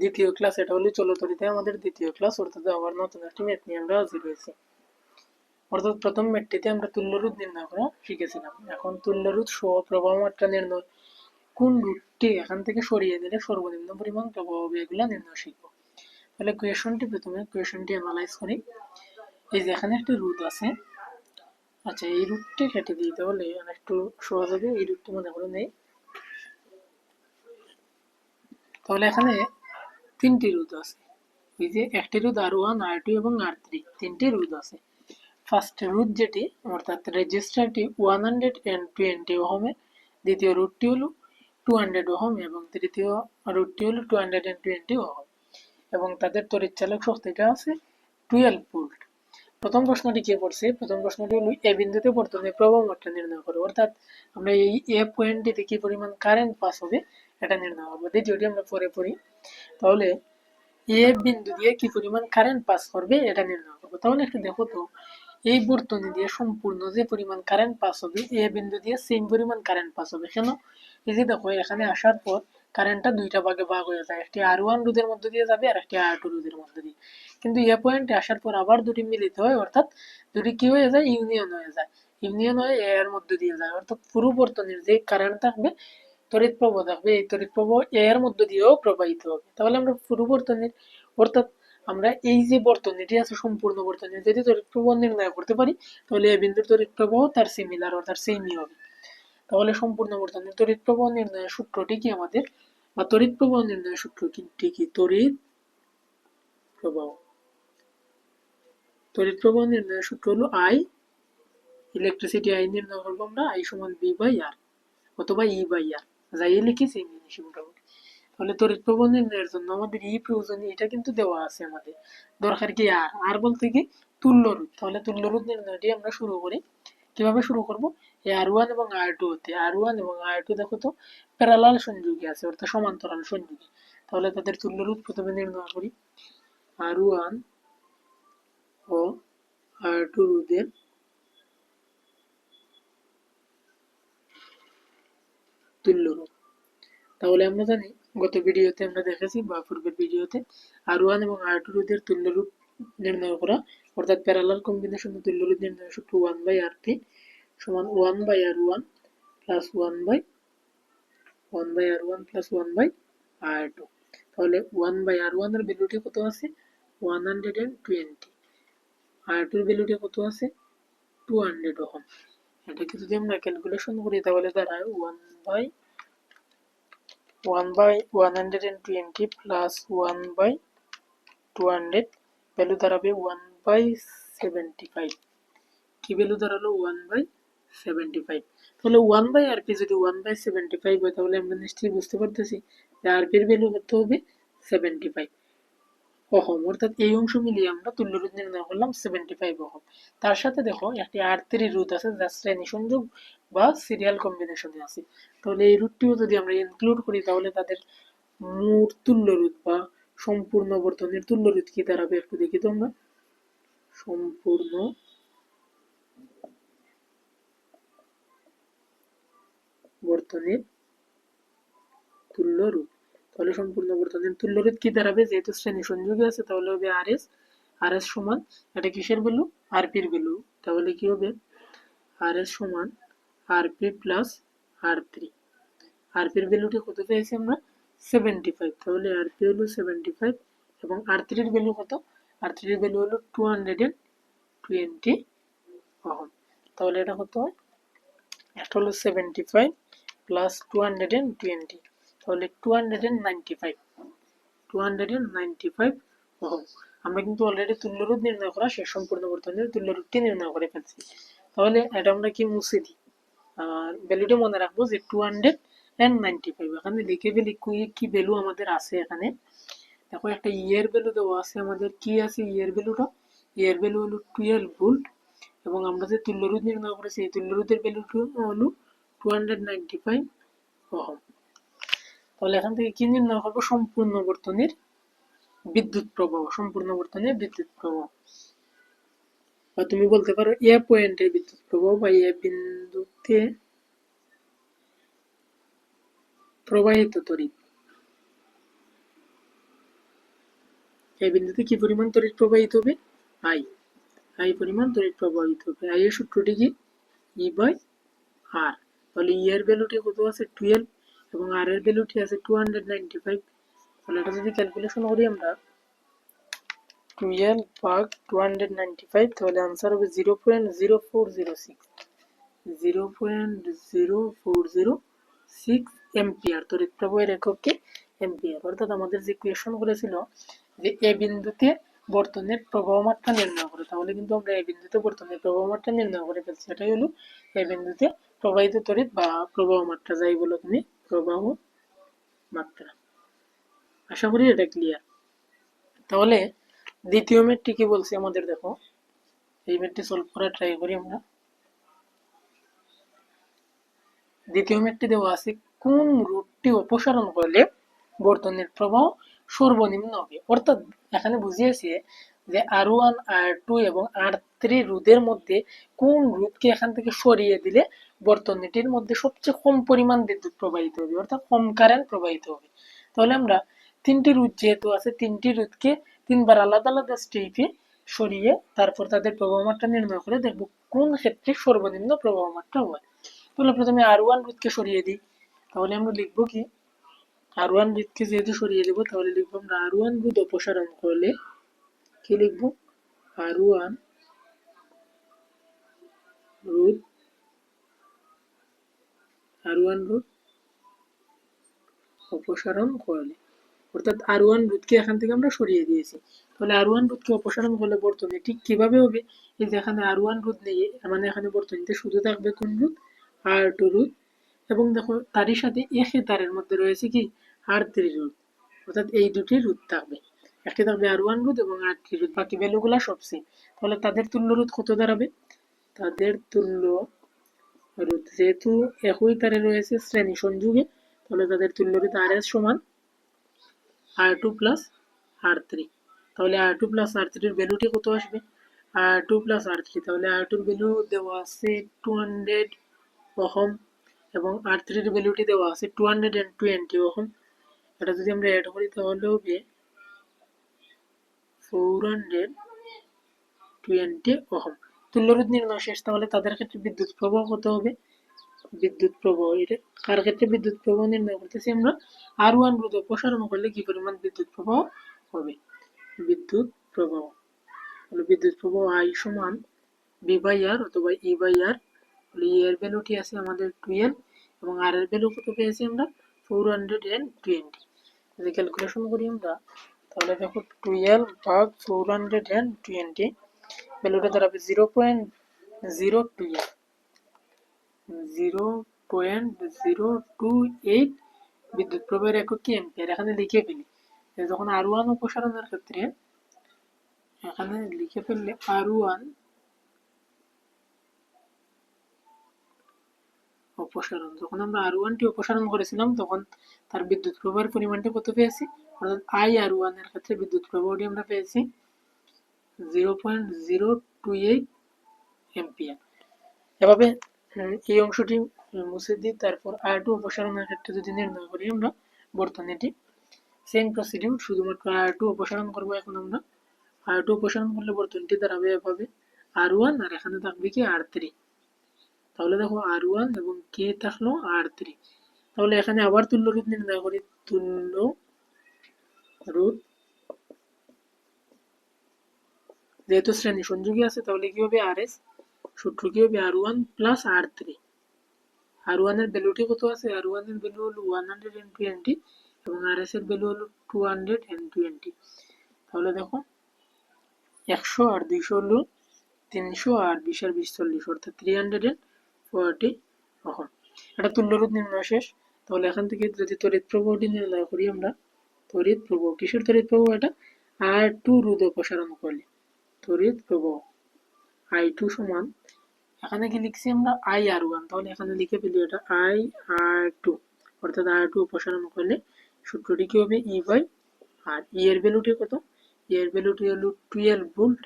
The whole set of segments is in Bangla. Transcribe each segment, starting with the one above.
দ্বিতীয় ক্লাস, এটা হলো চলতরিতে আমাদের দ্বিতীয় ক্লাস, অর্থাৎ আবার নতুন একটি ম্যাথ নিয়ে আমরা হাজির হয়েছি। অর্থাৎ প্রথম ম্যাথটিতে আমরা তুল্যরোধ নির্ণয় করা শিখেছিলাম। এখন তুল্যরোধ সহ প্রবাহ মাত্রা নির্ণয়, কোন রুটটি এখান থেকে সরিয়ে দিলে সর্বনিম্ন পরিমাণ প্রবাহ হবে, এগুলো নির্ণয় শিখবো। তাহলে প্রথমে কোয়েশনটি অ্যানালাইজ করি। এই যে এখানে একটি রুট আছে, আচ্ছা এই রুটটি কেটে দিই, তাহলে একটু সহজ হবে। এই রুটটি মনে করে নেই। তাহলে এখানে তিনটি রুট আছে, এই যে একটি রুট R1, R2 এবং R3, তিনটি রুট আছে। ফার্স্ট রুট যেটি অর্থাৎ রেজিস্টারটি 120 ওহমে, দ্বিতীয় রুটটি হলো 200 ওহম এবং তৃতীয় রুটটি হলো 220 ওহম, এবং তাদের তড়িৎচালক শক্তিটা আছে 12 ভোল্ট। প্রথম প্রশ্নটি কি করছে? প্রথম প্রশ্নটি হলো এ বিন্দুতে বর্তমানে প্রবাহ মাত্রা নির্ণয় করো, অর্থাৎ আমরা এই এ পয়েন্টটিতে কি পরিমাণ কারেন্ট পাস হবে এটা নির্ণয় করবো। দ্বিতীয়টি আমরা পরে পড়ি। তাহলে এ বিন্দু দিয়ে কি পরিমাণ কারেন্ট পাস করবে এটা নির্ণয় করবো। তাহলে একটু দেখো তো, এই বর্তনী দিয়ে সম্পূর্ণ যে পরিমাণ কারেন্ট পাস হবে, এ বিন্দু দিয়ে সেম পরিমাণ কারেন্ট পাস হবে। কেন? এই যে দেখো এখানে আসার পর কারেন্টটা দুইটা ভাগে ভাগ হয়ে যায়, একটি R1 রোধের মধ্যে দিয়ে যাবে আর একটি R2 রোধের মধ্যে দিয়ে। কিন্তু এ পয়েন্টে আসার পর আবার দুটি মিলিত হয়, অর্থাৎ দুটি কি হয়ে যায়? ইউনিয়ন হয়ে যায়। ইউনিয়ন হয়ে এ এর মধ্যে দিয়ে যায়, অর্থাৎ পুরো বর্তনীর যে কারেন্ট থাকবে, তড়িৎ প্রবাহ থাকবে, এই তড়িৎ প্রবাহ এ এর মধ্য দিয়েও প্রবাহিত হবে। তাহলে আমরা পুরো বর্তনীর, অর্থাৎ আমরা এই যে বর্তনীটি আছে সম্পূর্ণ বর্তনী যদি তড়িৎ প্রবাহ নির্ণয় করতে পারি, তাহলে এ বিন্দুর তড়িৎ প্রবাহ তার সিমিলার অর্থাৎ সেমই হবে। তাহলে সম্পূর্ণ বর্তনীর তড়িৎ প্রবাহ নির্ণয়ের সূত্রটি কি আমাদের, বা তড়িৎ প্রবাহ নির্ণয়ের সূত্রটি কি? তড়িৎ প্রবাহ, তড়িৎ প্রবাহ নির্ণয়ের সূত্র হলো আই, ইলেকট্রিসিটি আই নির্ণয় করবো আমরা, আই সমান বি বাই আর অথবা ই বাই আর, যাই লিখি সেম জিনিস মোটামুটি। তাহলে তড়িৎ প্রবাহ নির্ণয়ের জন্য আমাদের ই প্রয়োজন, এটা কিন্তু দেওয়া আছে আমাদের। দরকার কি আর, আর বলতে কি তুল্য রোধ। তাহলে তুল্য রোধ নির্ণয়টি আমরা শুরু করি। কিভাবে শুরু করব? এই R1 এবং R2 হতে, R1 এবং R2 দেখো তো প্যারালাল সংযোগে আছে, অর্থাৎ সমান্তরাল সংযোগে। তাহলে তাদের তুল্য রোধ প্রথমে নির্ণয় করি। R1 ও R2 রোধের তুল্য রোধ। তাহলে আমরা জানি, গত ভিডিওতে আমরা দেখেছি বা পূর্বের ভিডিওতে, R1 এবং R2 রোধের তুল্য রোধ নির্ণয় করা, অর্থাৎ প্যারালাল কম্বিনেশনের তুল্য রোধ নির্ণয় সূত্র 1/R3 সমান 1/R1 plus 1/R1 plus 1/R2। তাহলে 1/R1 এর ভ্যালুটি কত আছে? 120। R2 এর ভ্যালুটি কত আছে? 200 ওহম। এটাকে যদি আমরা ক্যালকুলেশন করি তাহলে দাঁড়ায় 1/120 প্লাস 1/200, ভ্যালু দাঁড়াবে 1/75। কি ভ্যালু দাঁড়ালো? 1/75। তাহলে 1/RP যদি 1/75 হয়, তাহলে আমরা নিশ্চয়ই বুঝতে পারতেছি যে RP এর ভ্যালু কত হবে? 75 ওহম। অর্থাৎ এই অংশ মিলিয়ে আমরা তুল্য রোধ নির্ণয় করলাম 75 ওহম। তার সাথে দেখো একটি R3 রোধ আছে যা শ্রেণী সংযোগ বা সিরিয়াল কম্বিনেশনে আছে। তাহলে এই রোধটিও যদি আমরা ইনক্লুড করি, তাহলে তাদের মোট তুল্য রোধ বা সম্পূর্ণ বর্তনীর তুল্য রোধ কি দাঁড়াবে একটু দেখি তো আমরা। সম্পূর্ণ বর্তনীর তুল্য রোধ। তাহলে সম্পূর্ণ বর্তনীর তুল্য রোধ কি দাঁড়াবে? যেহেতু শ্রেণী সংযোগে আছে তাহলে হবে RS। RS সমান, এটা কিসের ভ্যালু? RP এর ভ্যালু। তাহলে কি হবে? RS সমান RP প্লাস R3। RP এর ভ্যালুটি কত পেয়েছি আমরা? 75। তাহলে RP হলো 75 এবং R3 এর ভ্যালু কত? R3 এর ভ্যালু হলো 220 ওহম। তাহলে এটা কত হয়? এটা হলো 75 প্লাস 220, তাহলে 295 ওহম। আমরা কিন্তু অলরেডি তুল্য রোধ নির্ণয় করা শেষ, সম্পূর্ণ বর্তনীর তুল্য রোধটি নির্ণয় করে ফেলছি। তাহলে এটা আমরা কি মুছে দিই, আর ভ্যালুটা মনে রাখবো যে 295। এখানে লিখে ফেলি কি ভ্যালু আমাদের আছে এখানে। দেখো একটা ইয়ের ভ্যালু দেওয়া আছে আমাদের, কি আছে ইয়ের ভ্যালুটা? ইয়ের ভ্যালু হলো 12 ভোল্ট এবং আমরা যে তুল্য রোধ নির্ণয় করেছি এই তুল্য রোধের ভ্যালুটা হলো 295 ওহম। তাহলে এখান থেকে কি নির্ণয় করবো? সম্পূর্ণ বর্তনীর বিদ্যুৎ প্রবাহ, সম্পূর্ণ বর্তনীর বিদ্যুৎ প্রবাহ, বা তুমি বলতে পারো এ পয়েন্টের বিদ্যুৎ প্রবাহ বা এ বিন্দুতে প্রবাহিত তড়িৎ। এই বিন্দুতে কি পরিমাণ তড়িৎ প্রবাহিত হবে? আই পরিমাণ তড়িৎ প্রবাহিত হবে। আই এর সূত্রটি কি? ই বাই আর। তাহলে ই এর ভ্যালুটি কত আছে? 12 এবং আর এর ভ্যালুটি আছে 295। তাহলে এটা যদি ক্যালকুলেশন করি আমরা 12 ভাগ 295, তাহলে आंसर হবে 0.0406 0.0406 এম্পিয়ার। তড়িৎ প্রবাহের এককে এম্পিয়ার। অর্থাৎ আমাদের যে কোয়েশ্চন করেছিল যে এ বিন্দুতে বর্তনের প্রবাহ মাত্রা নির্ণয় করে, তাহলে কিন্তু আমরা এই বিন্দুতে বর্তনের প্রবাহ মাত্রা নির্ণয় করে ফেলছি। এটাই হলো এই বিন্দুতে প্রবাহিত তড়িৎ বা প্রবাহ মাত্রা, যাই বলো তুমি প্রবাহ মাত্রা। আশা করি এটা ক্লিয়ার। তাহলে দ্বিতীয় ম্যাথটি কি বলছি আমাদের, দেখো এই ম্যাথটি সলভ করার ট্রাই করি আমরা। দ্বিতীয় ম্যাথটি দেওয়া আছে কোন রুটটি অপসারণ করলে বর্তনীর প্রবাহ সর্বনিম্ন হবে। অর্থাৎ এখানে বুঝিয়েছে যে R1 R2 এবং R3 রোধের মধ্যে কোন রোধকে এখান থেকে সরিয়ে দিলে বর্তনীটির মধ্যে সবচেয়ে কম পরিমাণ বিদ্যুৎ প্রবাহিত হবে, অর্থাৎ কম কারেন্ট প্রবাহিত হবে। তাহলে আমরা তিনটি রোধ যেহেতু আছে, তিনটি রোধকে তিনবার আলাদা আলাদা স্টেপে সরিয়ে তারপর তাদের প্রবাহ মাত্রা নির্ণয় করে দেখব কোন ক্ষেত্রে সর্বনিম্ন প্রবাহ মাত্রা হয়। তাহলে প্রথমে R1 রোধকে সরিয়ে দিই। তাহলে আমরা লিখবো কি, R1 রোধকে যেহেতু সরিয়ে দেবো তাহলে লিখবো আমরা R1 রোধ অপসারণ করলে কি লিখবো? R1 রোধ অপসারণ করলে, অর্থাৎ R1 রোধকে এখান থেকে আমরা সরিয়ে দিয়েছি। তাহলে R1 রোধকে অপসারণ করলে বর্তনী ঠিক কিভাবে হবে? এই যে এখানে R1 রোধ নেই, মানে এখানে বর্তনীতে শুধু থাকবে কোন রোধ? R2 রোধ। এবং দেখো তারই সাথে একই তারের মধ্যে রয়েছে কি? R3 রোধ। অর্থাৎ এই দুটি রোধ থাকবে, একটি থাকবে R1 রোধ এবং R3 রোধ, বাকি ভ্যালুগুলো সব সেম। তাহলে তাদের তুল্য রোধ কত দাঁড়াবে? তাদের তুল্য রোধ যেহেতু একই তারে রয়েছে শ্রেণী সংযোগে, তাহলে তাদের তুল্য রোধ RS সমান R2 প্লাস R3। তাহলে R2 প্লাস R3 এর ভ্যালুটি কত আসবে? R2 প্লাস R3, তাহলে R2 এর ভ্যালু দেওয়া আছে 200 ওহম এবং R3 এর ভ্যালুটি দেওয়া আছে 220 ওহম। এটা যদি আমরা অ্যাড করি তাহলে হবে 420 ওহম। তুল্যরোধ নির্ণয় শেষ। তাহলে তাদের ক্ষেত্রে বিদ্যুৎ প্রবাহ কত হবে? বিদ্যুৎ প্রবাহ, এটা কার ক্ষেত্রে বিদ্যুৎ প্রবাহ নির্ণয় করতেছি আমরা? R1 রোধ অপসারণ করলে কি পরিমাণ বিদ্যুৎ প্রবাহ হবে? বিদ্যুৎ প্রবাহ হলো বিদ্যুৎ প্রবাহ I সমান B বাই R অথবা E বাই R। ই এর ভ্যালুটি আছে আমাদের 12 এবং আর এর ভ্যালু কত পেয়েছি আমরা? 420। যদি ক্যালকুলেশন করি আমরা তাহলে দেখো 12 ভাগ 420 ভ্যালুটা দাঁড়াবে 0.028 বিদ্যুৎ প্রবাহের একক কি? এম্পিয়ার। এখানে লিখে ফেলি যখন R1 অপসারণের ক্ষেত্রে, এখানে লিখে ফেললে R1 অপসারণ, যখন আমরা R1টি অপসারণ করেছিলাম তখন তার বিদ্যুৎ প্রবাহের পরিমাণটা কত পেয়েছি? অর্থাৎ IR1 এর ক্ষেত্রে বিদ্যুৎ প্রবাহটি আমরা পেয়েছি 0.028 এম্পিয়ার। এভাবে এই অংশটি মুছে দিই। তারপর R2 অপসারণের ক্ষেত্রে যদি নির্ণয় করি আমরা বর্তনীটি, সেম প্রসিডিউর, শুধুমাত্র R2 অপসারণ করবো এখন আমরা। R2 অপসারণ করলে বর্তনীটি দাঁড়াবে এভাবে R1 আর এখানে থাকবে কি? R3। তাহলে দেখো R1 এবং কে থাকলো? R3। তাহলে এখানে আবার তুল্য রোধ নির্ণয় করি। তুল্য রোধ যেহেতু শ্রেণী সংযোগী আছে তাহলে কি হবে? RS সূত্র কি হবে? R1 plus R3। R1 এর ভ্যালুটি কত আছে? R1 এর ভ্যালু হলো 120 এবং RS এর ভ্যালু হলো 220। তাহলে দেখো 100 আর 200 হলো 300 আর 20 আর 20 40, অর্থাৎ 340 ওহম। এটা তুল্য রোধ নির্ণয় শেষ। তাহলে এখান থেকে যদি তড়িৎ প্রবাহটি নির্ণয় করি আমরা, তড়িৎ প্রবাহ, কিসের তড়িৎ প্রবাহ? এটা R2 রোধ অপসারণ করলে তড়িৎ প্রবাহ I2 সমান, এখানে কি লিখছি আমরা? IR1, তাহলে এখানে লিখে ফেলি এটা IR2, অর্থাৎ R2 অপসারণ করলে সূত্রটি কি হবে? E by R. E এর ভ্যালুটি কত? E এর ভ্যালুটি হলো 12 ভোল্ট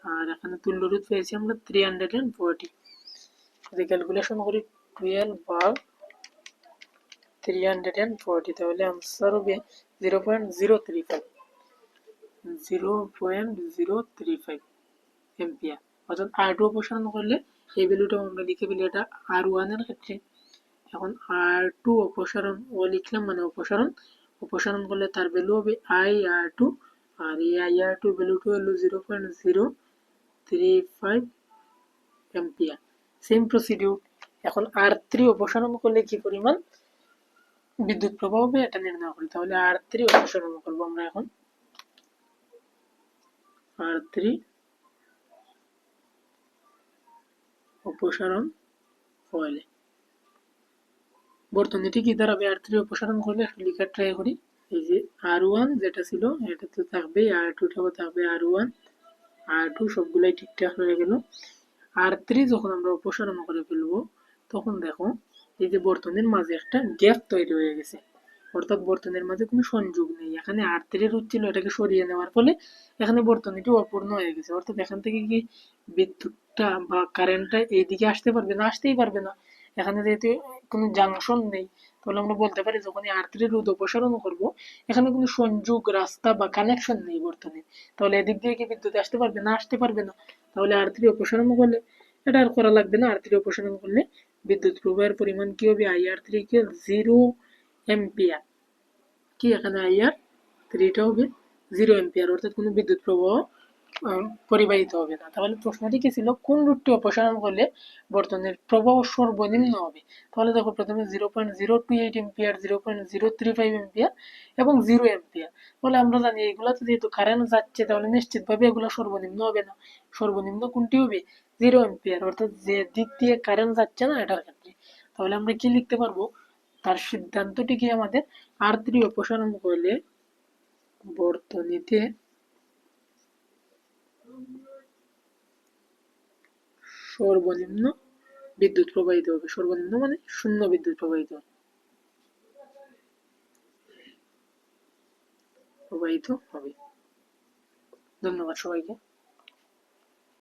আর এখানে তুল্য রোধ পেয়েছি আমরা 340। যদি ক্যালকুলেশন করি 12 ভাগ 340 তাহলে आंसर হবে 0.035। 0.035 এম্পিয়ার। অর্থাৎ R2 অপসারণ করলে এই ভ্যালুটা আমরা লিখে ফেলি এটা R1 এর ক্ষেত্রে। এখন R2 অপসারণ লিখলাম মানে অপসারণ করলে তার ভ্যালু হবে IR2, আর এই IR2 ভ্যালুটা হলো 0.035 এম্পিয়ার। Same procedure. এখন R3 অপসারণ করলে কি পরিমাণ বিদ্যুৎ প্রবাহ হবে এটা নির্ণয় করি। তাহলে R3 অপসারণ করব আমরা এখন। R3 অপসারণ করলে বর্তনীটি কি দাঁড়াবে? R3 অপসারণ করলে লিখার ট্রাই করি। এই যে R1 যেটা ছিল এটা তো থাকবে, R2টাও থাকবে, R1 R2 সবগুলাই ঠিকঠাক হয়ে গেল। R3 যখন আমরা অপসারণ করে ফেলবো তখন দেখো এই যে বর্তনীর মাঝে একটা গ্যাপ তৈরি হয়ে গেছে, অর্থাৎ বর্তনীর মাঝে কোনো সংযোগ নেই। এখানে R3 রোধ ছিল, এটাকে সরিয়ে নেওয়ার ফলে এখানে বর্তনীটি অপূর্ণ হয়ে গেছে। অর্থাৎ এখান থেকে কি বিদ্যুৎটা বা কারেন্টটা এইদিকে আসতে পারবে না? আসতেই পারবে না। এখানে যেহেতু কোনো জাংশন নেই, তাহলে আমরা বলতে পারি যখন R3 রোধ অপসারণ করবো এখানে কোনো সংযোগ রাস্তা বা কানেকশন নেই বর্তনীর, তাহলে এদিক দিয়ে কি বিদ্যুৎ আসতে পারবে না? আসতে পারবে না। তাহলে R3 অপসারণ করলে এটা আর করা লাগবে না। R3 অপসারণ করলে বিদ্যুৎ প্রবাহের পরিমাণ কি হবে? IR3 কে 0 এম্পিয়ার। কি এখানে IR3টা হবে 0 এম্পিয়ার, অর্থাৎ কোনো বিদ্যুৎ প্রবাহ পরিবাহিত হবে না। তাহলে প্রশ্নটি কি ছিল? কোন রোধটি অপসারণ করলে বর্তনীর প্রবাহ সর্বনিম্ন হবে? তাহলে দেখো প্রথমে 0.028 এম্পিয়ার, 0.035 এম্পিয়ার এবং 0 এম্পিয়ার। তাহলে আমরা জানি এগুলাতে যেহেতু কারেন্ট যাচ্ছে তাহলে নিশ্চিতভাবে এগুলো সর্বনিম্ন হবে না। সর্বনিম্ন কোনটি হবে? 0 এম্পিয়ার, অর্থাৎ যে দিক দিয়ে কারেন্ট যাচ্ছে না এটার ক্ষেত্রে। তাহলে আমরা কি লিখতে পারবো? তার সিদ্ধান্তটি কি আমাদের? R3 অপসারণ করলে বর্তনীতে সর্বনিম্ন বিদ্যুৎ প্রবাহিত হবে। সর্বনিম্ন মানে শূন্য বিদ্যুৎ প্রবাহিত হবে। ধন্যবাদ সবাইকে।